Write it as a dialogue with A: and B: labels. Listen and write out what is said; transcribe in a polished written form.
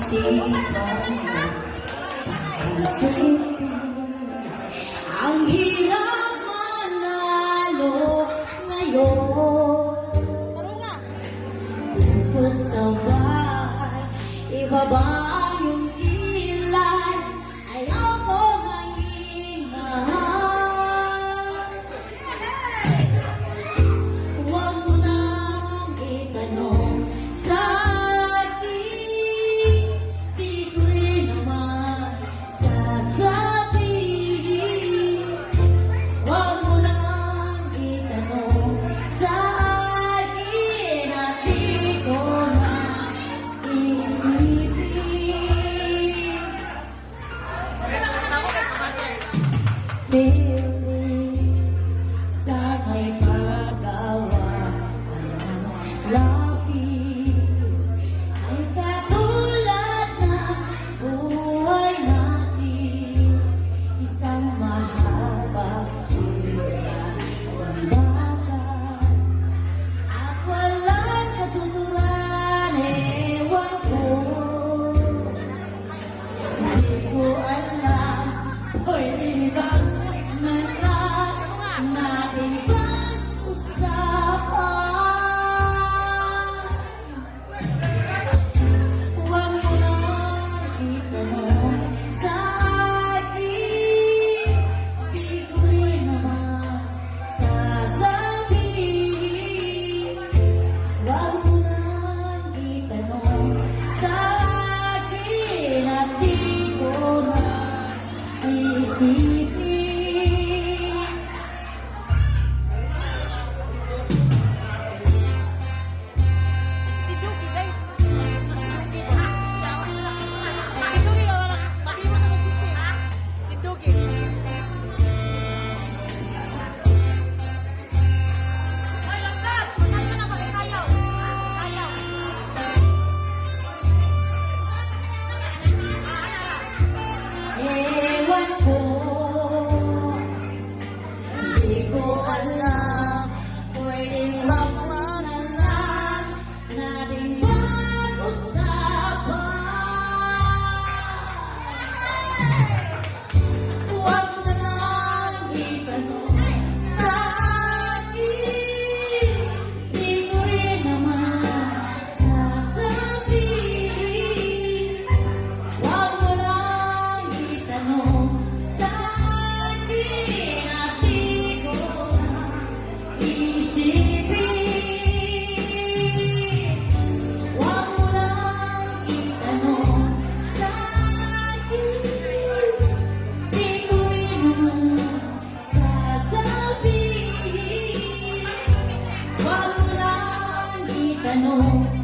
A: Ang hirap manalo ngayon. Dito sa bahay, ibaba yung kilay. Ayaw ko mahingahan. Huwag mo nang itanong sa akin. Di ko rin naman sasabihin. Huwag mo nang itanong sa akin at di ko na isipin. Piling sa may paggawa ng lapis ay katulad ng buhay natin, isang mahabang ulan-bagan at walang katuturan. Ewan ko, hindi ko alam, pwede bang natin pag-usapan? Huwag mo nang itanong sa akin. Di ko rin naman sasabihin. Huwag mo nang itanong sa akin at di ko na isipin. Ewan ko, hindi ko alam, pwedeng wag na lang nating pag-usapan. Huwag na lang itanong sa akin, di ko rin naman sasabihin. Huwag mo lang itanong sa akin at di ko na isipin. Huwag mo lang itanong sa akin, di ko rin naman sasabihin. Huwag mo lang itanong